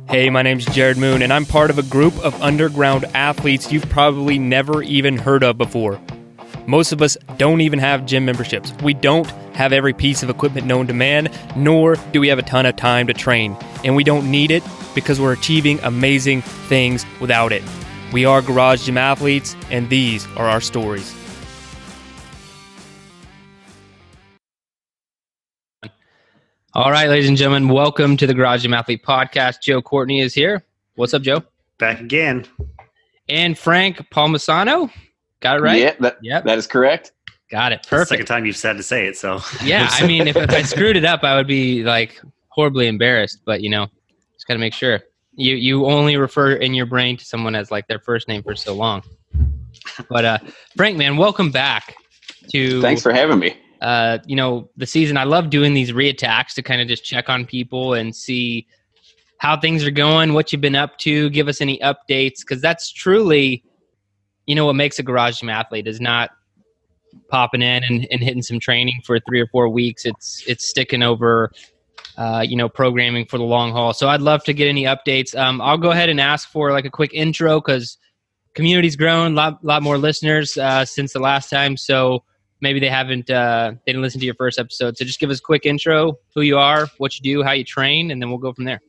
Hey, my name's Jared Moon, and I'm part of a group of underground athletes you've probably never even heard of before. Most of us don't even have gym memberships. We don't have every piece of equipment known to man, nor do we have a ton of time to train. And we don't need it because we're achieving amazing things without it. We are Garage Gym Athletes, and these are our stories. All right, ladies and gentlemen, welcome to the Garage Gym Athlete Podcast. Joe Courtney is here. What's up, Joe? Back again. And Frank Palmisano. Got it right? Yeah, that is correct. Got it. Perfect. It's the second time you've said to say it, so. Yeah, I mean, if I screwed it up, I would be like horribly embarrassed, but just got to make sure. You only refer in your brain to someone as like their first name for so long. But Frank, man, welcome back to. Thanks for having me. The season. I love doing these reattacks to kind of just check on people and see how things are going, what you've been up to, give us any updates, because that's truly, what makes a Garage Gym Athlete is not popping in and hitting some training for 3 or 4 weeks. It's sticking over, programming for the long haul. So I'd love to get any updates. I'll go ahead and ask for like a quick intro because community's grown, lot more listeners since the last time. So maybe they didn't listen to your first episode. So just give us a quick intro, who you are, what you do, how you train, and then we'll go from there.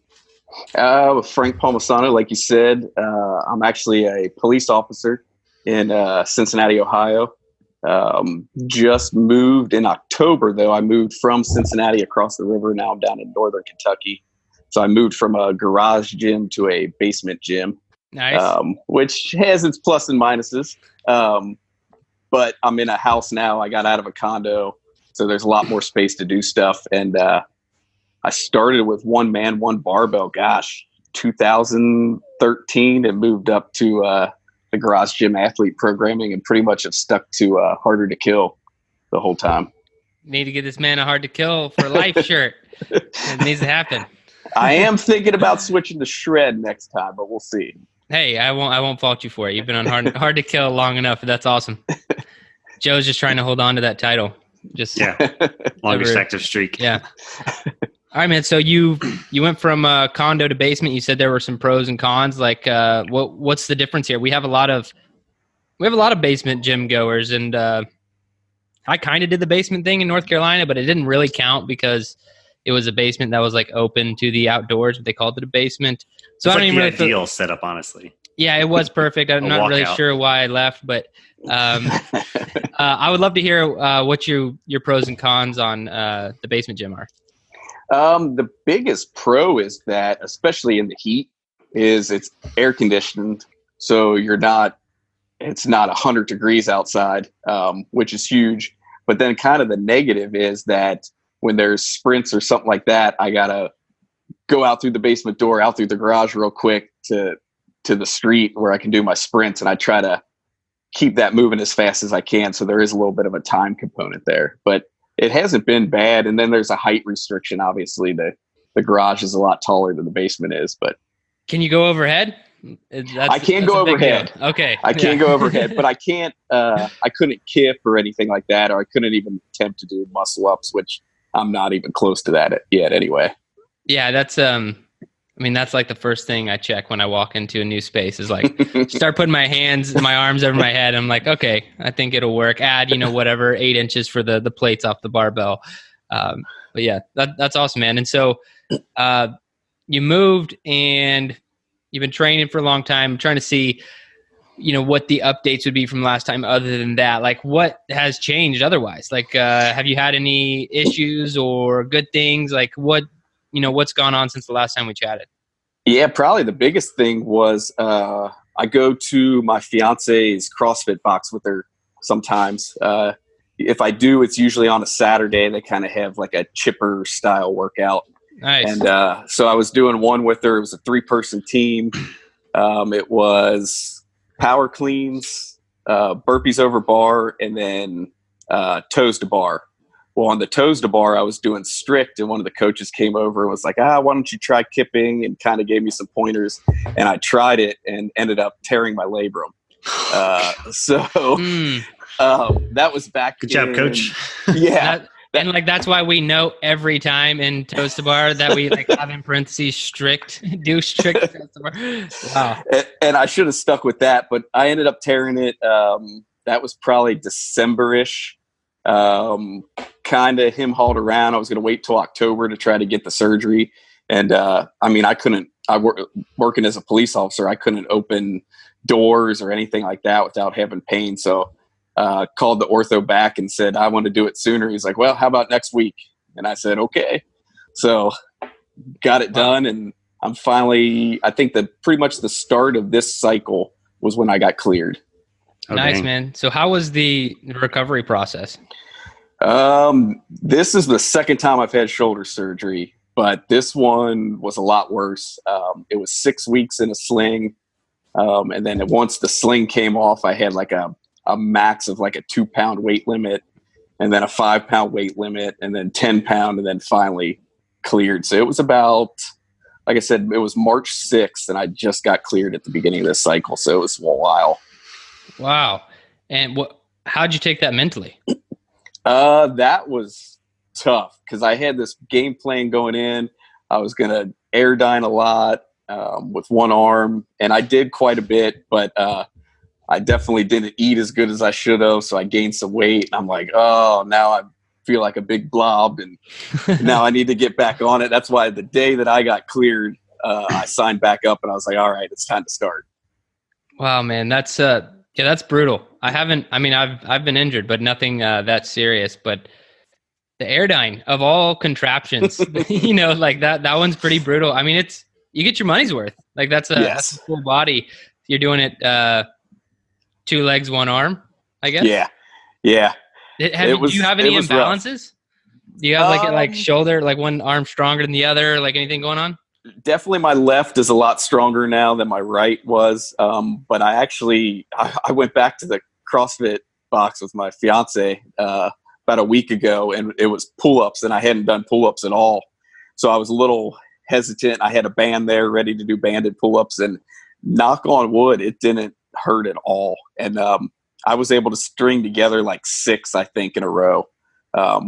Frank Palmisano, like you said, I'm actually a police officer in Cincinnati, Ohio. Just moved in October, though. I moved from Cincinnati across the river. Now I'm down in northern Kentucky. So I moved from a garage gym to a basement gym, nice. Which has its plus and minuses. But I'm in a house now. I got out of a condo, so there's a lot more space to do stuff. And I started with one man, one barbell, 2013, and moved up to the Garage Gym Athlete programming and pretty much have stuck to Harder to Kill the whole time. Need to get this man a Hard to Kill for life shirt. It needs to happen. I am thinking about switching to Shred next time, but we'll see. Hey, I won't fault you for it. You've been on hard to Kill long enough. That's awesome. Joe's just trying to hold on to that title. Longest active streak. Yeah. All right, man. So you went from condo to basement. You said there were some pros and cons. Like, what's the difference here? We have a lot of basement gym goers, and I kind of did the basement thing in North Carolina, but it didn't really count because it was a basement that was like open to the outdoors, but they called it a basement. So it's I don't even really ideal setup, honestly. Yeah, it was perfect. I'm not really sure why I left, but I would love to hear what your pros and cons on the basement gym are. The biggest pro is that, especially in the heat, is it's air conditioned, so it's not 100 degrees outside, which is huge. But then kind of the negative is that when there's sprints or something like that, I gotta go out through the basement door, out through the garage real quick to the street where I can do my sprints. And I try to keep that moving as fast as I can. So there is a little bit of a time component there, but it hasn't been bad. And then there's a height restriction. Obviously the garage is a lot taller than the basement is, but can you go overhead? I can't go overhead. Okay. I can't go overhead, but I couldn't kick or anything like that. Or I couldn't even attempt to do muscle ups, which I'm not even close to that yet anyway. Yeah. That's, that's like the first thing I check when I walk into a new space is like start putting my arms over my head. I'm like, okay, I think it'll work. Add, whatever 8 inches for the plates off the barbell. But yeah, that's awesome, man. And so you moved and you've been training for a long time. I'm trying to see, what the updates would be from last time other than that. Like what has changed otherwise? Like have you had any issues or good things? Like what's gone on since the last time we chatted? Yeah, probably the biggest thing was I go to my fiance's CrossFit box with her sometimes. If I do, it's usually on a Saturday. They kind of have like a chipper style workout. Nice. And so I was doing one with her. It was a 3-person team. It was power cleans, burpees over bar, and then toes to bar. Well, on the toes to bar, I was doing strict, and one of the coaches came over and was like, why don't you try kipping, and kind of gave me some pointers. And I tried it and ended up tearing my labrum. So That was back. Good job, coach. Yeah. And like that's why we know every time in toes to bar that we like have in parentheses strict toes to bar. Wow. And I should have stuck with that, but I ended up tearing it. That was probably December-ish. Kind of him hauled around. I was going to wait till October to try to get the surgery. And I couldn't. Working as a police officer, I couldn't open doors or anything like that without having pain. So called the ortho back and said, I want to do it sooner. He's like, well, how about next week? And I said, okay. So got it done. And I'm finally, I think that pretty much the start of this cycle was when I got cleared. Oh, nice, dang. Man. So how was the recovery process? This is the second time I've had shoulder surgery, but this one was a lot worse. It was 6 weeks in a sling. And then once the sling came off, I had like a max of like a 2-pound weight limit, and then a 5-pound weight limit, and then 10-pound, and then finally cleared. So it was about, like I said, it was March 6th, and I just got cleared at the beginning of this cycle. So it was a while. Wow. And how'd you take that mentally? That was tough because I had this game plan going in. I was going to Aerodyne a lot with one arm, and I did quite a bit, but I definitely didn't eat as good as I should have, so I gained some weight. I'm like, oh, now I feel like a big blob, and now I need to get back on it. That's why the day that I got cleared, I signed back up, and I was like, all right, it's time to start. Wow, man, that's brutal. I've been injured, but nothing that serious. But the Aerodyne of all contraptions, like that one's pretty brutal. I mean, you get your money's worth. Like that's a full body. You're doing it 2 legs, 1 arm, I guess. Yeah. Do you have any imbalances? Rough. Do you have like shoulder, like one arm stronger than the other, like anything going on? Definitely my left is a lot stronger now than my right was. But I went back to the CrossFit box with my fiance about a week ago, and it was pull-ups, and I hadn't done pull-ups at all. So I was a little hesitant. I had a band there ready to do banded pull-ups, and knock on wood, it didn't hurt at all. And I was able to string together like 6, I think, in a row,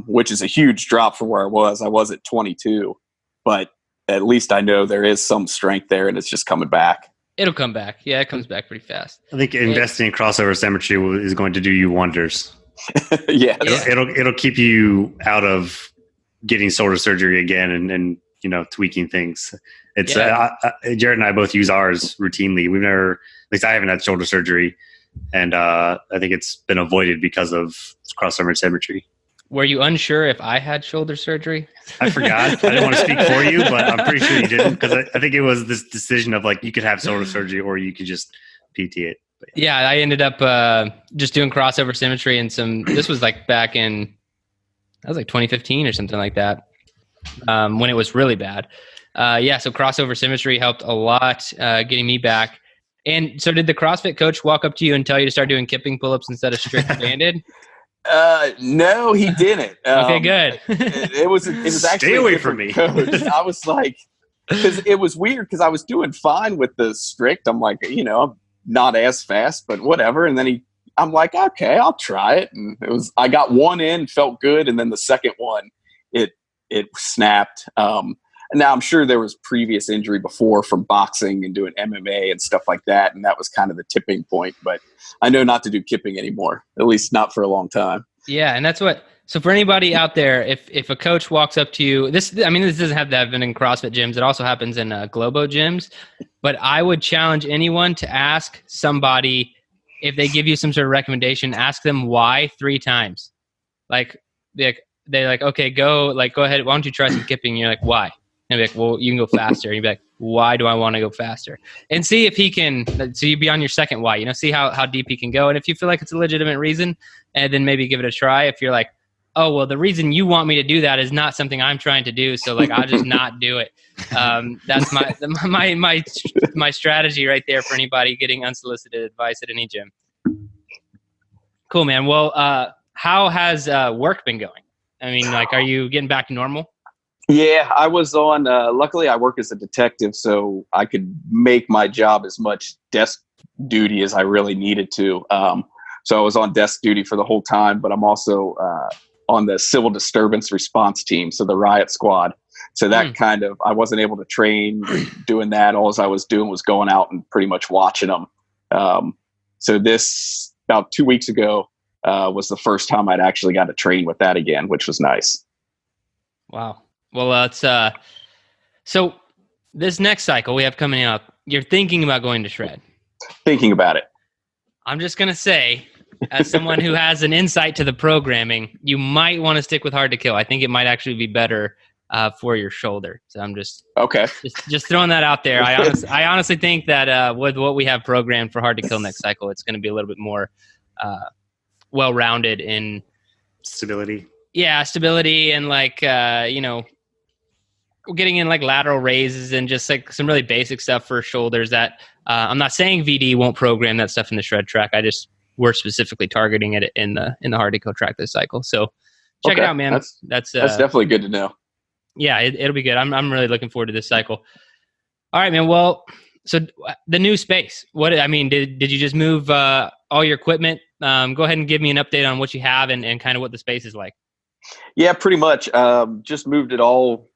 which is a huge drop from where I was. I was at 22, but at least I know there is some strength there, and it's just coming back. It'll come back. Yeah, it comes back pretty fast. I think investing in crossover Symmetry is going to do you wonders. Yeah. It'll keep you out of getting shoulder surgery again and tweaking things. It's Jared and I both use ours routinely. We've never, at least I haven't had shoulder surgery, and I think it's been avoided because of crossover Symmetry. Were you unsure if I had shoulder surgery? I forgot. I didn't want to speak for you, but I'm pretty sure you didn't, because I think it was this decision of like you could have shoulder surgery or you could just PT it. Yeah, I ended up just doing crossover Symmetry and this was like back in, that was like 2015 or something like that, when it was really bad. So crossover Symmetry helped a lot getting me back. And so did the CrossFit coach walk up to you and tell you to start doing kipping pull-ups instead of strict banded? No, he didn't. Okay, good. It was actually stay away from me. Coach. I was like, because it was weird because I was doing fine with the strict. I'm like, I'm not as fast, but whatever. And then I'm like, okay, I'll try it. And I got one in, felt good, and then the second one, it snapped. Now I'm sure there was previous injury before from boxing and doing MMA and stuff like that, and that was kind of the tipping point. But I know not to do kipping anymore, at least not for a long time. Yeah, and that's what. So for anybody out there, if a coach walks up to you, this doesn't have to happen in CrossFit gyms. It also happens in Globo gyms. But I would challenge anyone to ask somebody if they give you some sort of recommendation. Ask them why 3 times. Like they're like, okay, go ahead. Why don't you try some kipping? And you're like, why? And be like, well, you can go faster. And you'd be like, why do I want to go faster? And see if he can. So you'd be on your second why. See how deep he can go. And if you feel like it's a legitimate reason, and then maybe give it a try. If you're like, oh, well, the reason you want me to do that is not something I'm trying to do, so like I'll just not do it. That's my strategy right there for anybody getting unsolicited advice at any gym. Cool, man. Well, how has work been going? I mean, like, are you getting back to normal? Yeah, I was on. Luckily, I work as a detective, so I could make my job as much desk duty as I really needed to. So I was on desk duty for the whole time, but I'm also on the civil disturbance response team, so the riot squad. So that kind of, I wasn't able to train doing that. All I was doing was going out and pretty much watching them. So this, about 2 weeks ago, was the first time I'd actually got to train with that again, which was nice. Wow. Well, it's so this next cycle we have coming up, you're thinking about going to shred. Thinking about it. I'm just going to say, as someone who has an insight to the programming, you might want to stick with hard to kill. I think it might actually be better for your shoulder. So I'm just throwing that out there. I honestly think that with what we have programmed for hard to kill next cycle, it's going to be a little bit more well-rounded in stability. Yeah, stability and like getting in like lateral raises and just like some really basic stuff for shoulders that I'm not saying VD won't program that stuff in the shred track. We're specifically targeting it in the hard to kill track this cycle. So check it out, man. That's definitely good to know. Yeah, it'll be good. I'm really looking forward to this cycle. All right, man. Well, so the new space, did you just move all your equipment? Go ahead and give me an update on what you have and kind of what the space is like. Yeah, pretty much. Just moved it all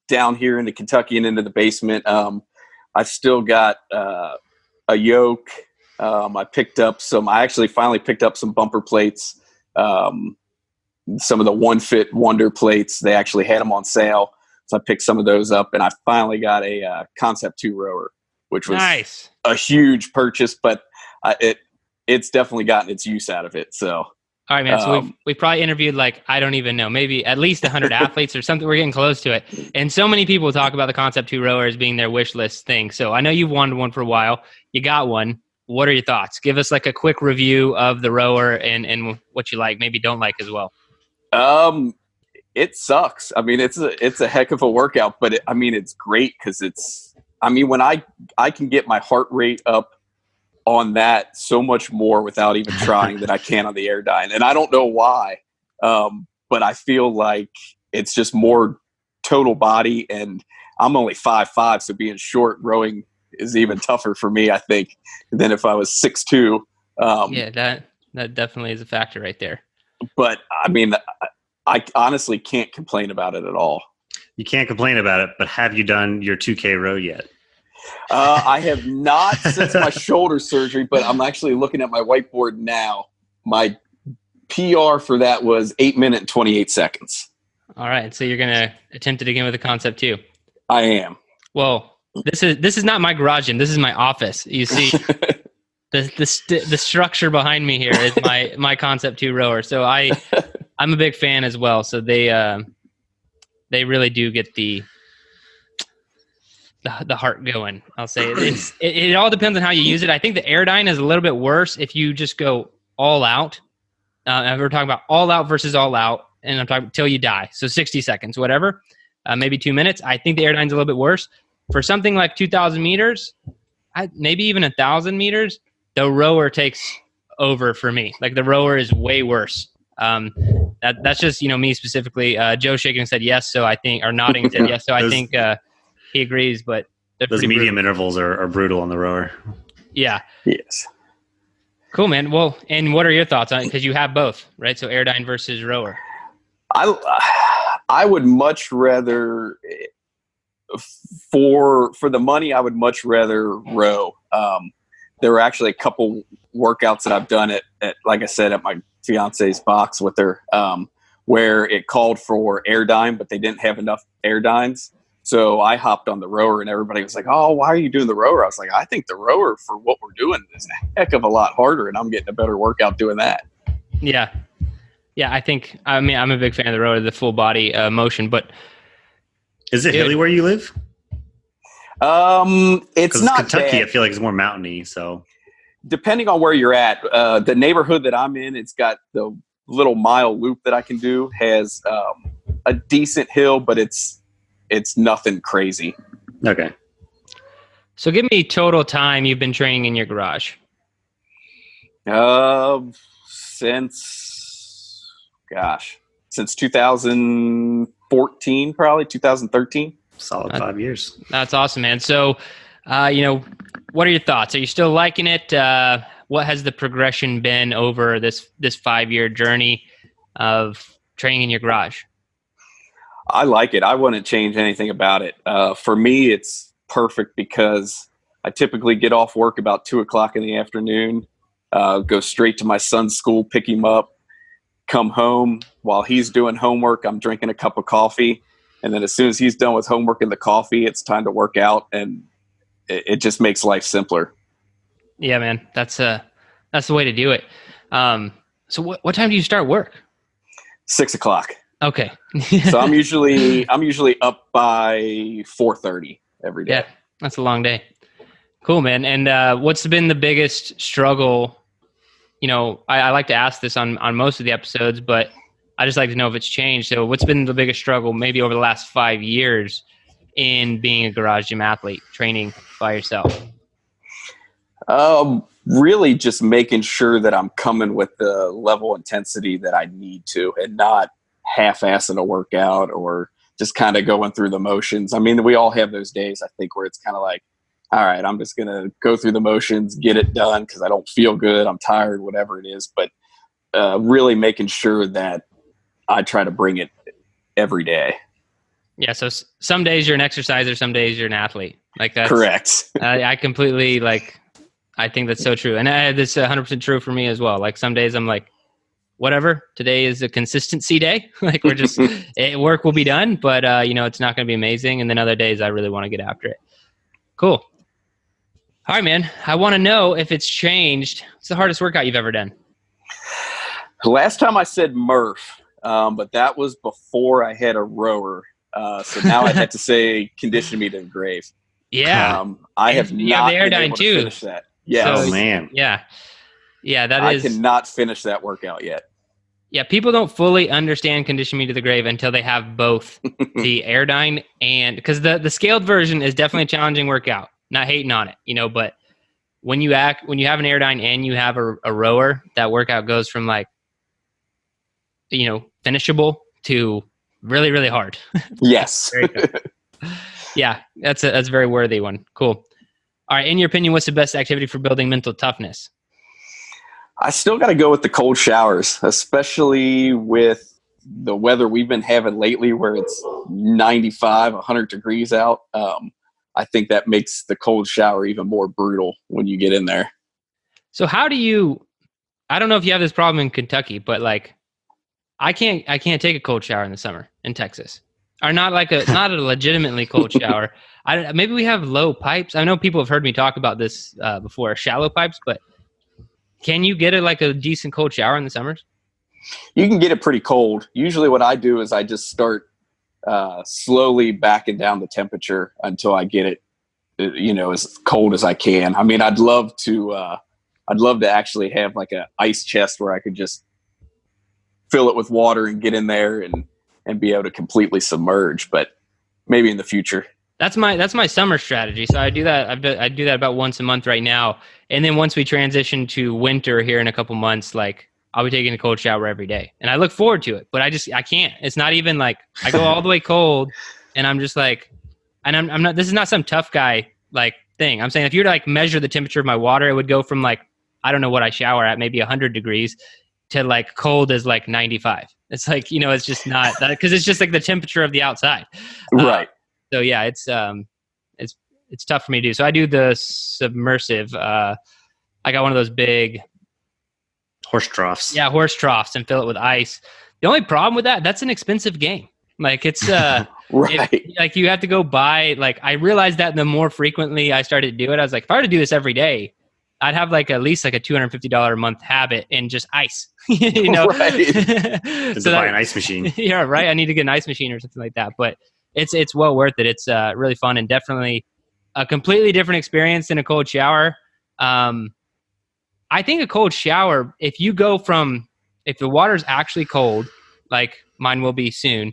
down here into Kentucky and into the basement. I've still got a yoke. I actually finally picked up some bumper plates. Some of the One Fit Wonder plates, they actually had them on sale. So I picked some of those up, and I finally got a Concept 2 rower, which was nice. A huge purchase, but it's definitely gotten its use out of it. So. All right, man. So we probably interviewed I don't even know, maybe at least 100 athletes or something. We're getting close to it. And so many people talk about the Concept 2 rower as being their wish list thing. So I know you've wanted one for a while. You got one. What are your thoughts? Give us like a quick review of the rower and what you like, maybe don't like as well. It sucks. I mean, it's a heck of a workout, but it's great because when I can get my heart rate up on that so much more without even trying than I can on the Aerodyne. And I don't know why, but I feel like it's just more total body, and I'm only 5'5", so being short rowing is even tougher for me, I think, than if I was 6'2". Yeah, that definitely is a factor right there. But I honestly can't complain about it at all. You can't complain about it, but have you done your 2K row yet? I have not since my shoulder surgery, but I'm actually looking at my whiteboard now. My PR for that was 8 minutes and 28 seconds. All right. So you're going to attempt it again with the Concept 2. I am. Well, this is not my garage gym. This is my office. You see the structure behind me here is my Concept 2 rower. So I'm a big fan as well. So they really do get the heart going. I'll say it all depends on how you use it. I think the Aerodyne is a little bit worse if you just go all out. And we're talking about all out versus all out, and I'm talking till you die. So 60 seconds, whatever, maybe 2 minutes. I think the Aerodyne's a little bit worse for something like 2,000 meters, maybe even 1,000 meters. The rower takes over for me. Like the rower is way worse. That's just me specifically. Joe shaking and said yes, so I think, or nodding and said yes, so I think. He agrees, but those medium intervals are brutal on the rower. Yeah. Yes. Cool, man. Well, and what are your thoughts on it? Because you have both, right? So Aerodyne versus rower. I would much rather, for the money, I would much rather row. There were actually a couple workouts that I've done at like I said, at my fiance's box with her, where it called for Aerodyne, but they didn't have enough Aerodynes. So I hopped on the rower, and everybody was like, "Oh, why are you doing the rower?" I was like, "I think the rower for what we're doing is a heck of a lot harder, and I'm getting a better workout doing that." Yeah. I think, I'm a big fan of the rower, the full body motion, but is it hilly where you live? It's not Kentucky. bad. I feel like it's more mountainy. So depending on where you're at, the neighborhood that I'm in, it's got the little mile loop that I can do, has a decent hill, but it's nothing crazy. Okay. So give me total time you've been training in your garage. Since 2014, probably 2013. Solid 5 years. That's awesome, man. So, what are your thoughts? Are you still liking it? what has the progression been over this 5-year journey of training in your garage? I like it. I wouldn't change anything about it. For me, it's perfect because I typically get off work about 2:00 in the afternoon, go straight to my son's school, pick him up, come home. While he's doing homework, I'm drinking a cup of coffee. And then as soon as he's done with homework and the coffee, it's time to work out. And it just makes life simpler. Yeah, man, that's the way to do it. So what time do you start work? 6:00. Okay. So I'm usually up by 4:30 every day. Yeah, that's a long day. Cool, man. And what's been the biggest struggle? You know, I like to ask this on most of the episodes, but I just like to know if it's changed. So what's been the biggest struggle maybe over the last 5 years in being a garage gym athlete, training by yourself? Really just making sure that I'm coming with the level of intensity that I need to, and not half-assing a workout or just kind of going through the motions. I mean, we all have those days, I think, where it's kind of like, all right, I'm just going to go through the motions, get it done because I don't feel good, I'm tired, whatever it is. But really making sure that I try to bring it every day. Yeah. So some days you're an exerciser, some days you're an athlete. Like that's correct. I completely I think that's so true. And that's 100% true for me as well. Like some days I'm like, whatever, today is a consistency day. Like we're just, work will be done, but it's not going to be amazing. And then other days I really want to get after it. Cool. All right, man. I want to know if it's changed. What's the hardest workout you've ever done? Last time I said Murph, but that was before I had a rower. So now I have to say condition me to the grave. Yeah. I have you not have the been Aerodyne able too. to finish that. Yeah. Oh, man. Yeah. Yeah, I cannot finish that workout yet. Yeah, people don't fully understand condition me to the grave until they have both the Aerodyne and because the scaled version is definitely a challenging workout. Not hating on it, but when you have an Aerodyne and you have a rower, that workout goes from finishable to really, really hard. Yes. Very good. Yeah, that's a very worthy one. Cool. All right, in your opinion, what's the best activity for building mental toughness? I still got to go with the cold showers, especially with the weather we've been having lately where it's 95, 100 degrees out. I think that makes the cold shower even more brutal when you get in there. So how do you, I don't know if you have this problem in Kentucky, but I can't take a cold shower in the summer in Texas. Or not not a legitimately cold shower. Maybe we have low pipes. I know people have heard me talk about this before, shallow pipes, but can you get a decent cold shower in the summers? You can get it pretty cold. Usually what I do is I just start slowly backing down the temperature until I get it, as cold as I can. I mean, I'd love to actually have an ice chest where I could just fill it with water and get in there and be able to completely submerge, but maybe in the future. That's my summer strategy. So I do that. I do that about once a month right now. And then once we transition to winter here in a couple months, I'll be taking a cold shower every day, and I look forward to it. But I can't. It's not even I go all the way cold, and I'm just and I'm not. This is not some tough guy thing. I'm saying if you were to measure the temperature of my water, it would go from I don't know what I shower at, maybe 100 degrees, to cold as 95. It's it's just not that, because it's just the temperature of the outside. Right. So yeah, it's tough for me to do. So I do the submersive. I got one of those big horse troughs. Yeah, horse troughs, and fill it with ice. The only problem with that's an expensive game. It's right. You have to go buy. I realized that the more frequently I started to do it, I was if I were to do this every day, I'd have at least a $250 a month habit in just ice. Right. So buy an ice machine. Yeah, right. I need to get an ice machine or something like that. But it's well worth it. It's really fun and definitely a completely different experience than a cold shower. I think a cold shower, if the water's actually cold, mine will be soon,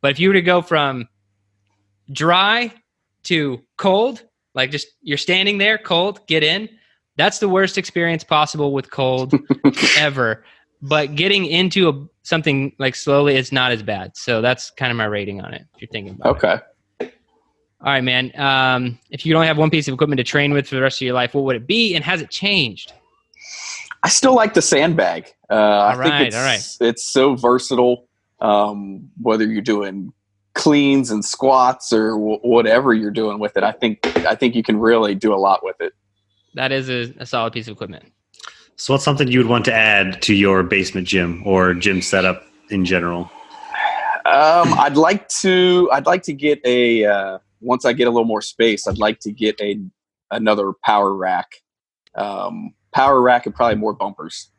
but if you were to go from dry to cold, just you're standing there cold, get in, that's the worst experience possible with cold ever. But getting into something slowly, it's not as bad. So that's kind of my rating on it, if you're thinking about it. Okay. All right, man. If you could only have one piece of equipment to train with for the rest of your life, what would it be, and has it changed? I still like the sandbag. I think it's so versatile. Whether you're doing cleans and squats or whatever you're doing with it, I think you can really do a lot with it. That is a solid piece of equipment. So what's something you would want to add to your basement gym or gym setup in general? I'd like to get once I get a little more space, I'd like to get another power rack. Power rack and probably more bumpers.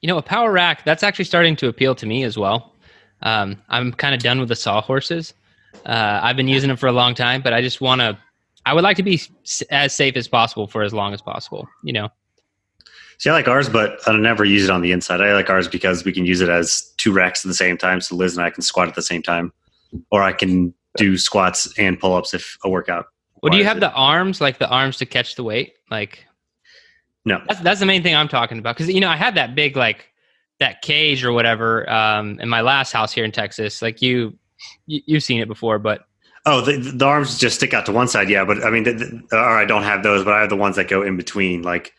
A power rack, that's actually starting to appeal to me as well. I'm kind of done with the sawhorses. I've been using them for a long time, but I would like to be as safe as possible for as long as possible, See, I like ours, but I never use it on the inside. I like ours because we can use it as 2 racks at the same time. So Liz and I can squat at the same time, or I can do squats and pull-ups if a workout. Well, do you have the arms, like the arms to catch the weight? Like, no, that's the main thing I'm talking about. Cause I had that big, like that cage or whatever, in my last house here in Texas. Like you've seen it before, but. Oh, the arms just stick out to one side. Yeah. But I mean, or I don't have those, but I have the ones that go in between, like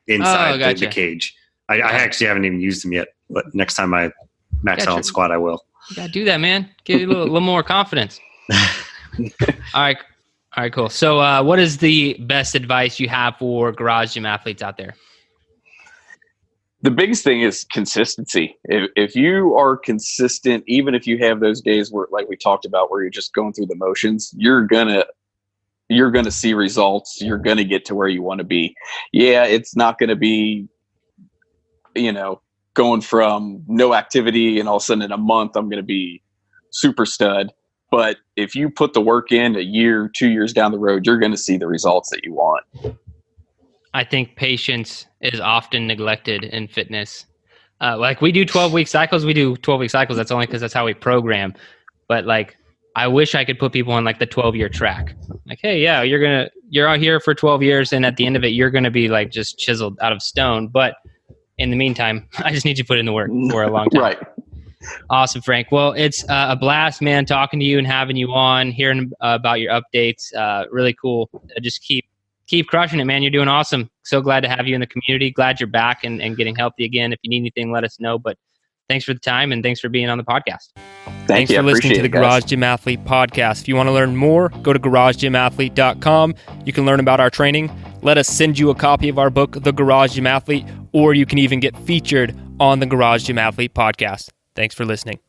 inside the cage. I actually haven't even used them yet, but next time I max out on squat, I will. You gotta do that, man. Get a little more confidence. All right, cool. So what is the best advice you have for garage gym athletes out there? The biggest thing is consistency. If you are consistent, even if you have those days where, like we talked about, where you're just going through the motions, you're gonna see results. You're gonna get to where you want to be. Yeah, it's not gonna be, going from no activity and all of a sudden in a month I'm gonna be super stud. But if you put the work in a year, 2 years down the road, you're going to see the results that you want. I think patience is often neglected in fitness. Like we do 12-week cycles. That's only because that's how we program. But like, I wish I could put people on like the 12-year track. Like, hey, yeah, you're out here for 12 years. And at the end of it, you're going to be like just chiseled out of stone. But in the meantime, I just need you to put in the work for a long time. Right. Awesome, Frank. Well, it's a blast, man, talking to you and having you on, hearing about your updates. Really cool. Just keep crushing it, man. You're doing awesome. So glad to have you in the community. Glad you're back and getting healthy again. If you need anything, let us know. But thanks for the time and thanks for being on the podcast. Thanks for listening to the Garage Gym Athlete podcast. If you want to learn more, go to garagegymathlete.com. You can learn about our training. Let us send you a copy of our book, The Garage Gym Athlete, or you can even get featured on the Garage Gym Athlete podcast. Thanks for listening.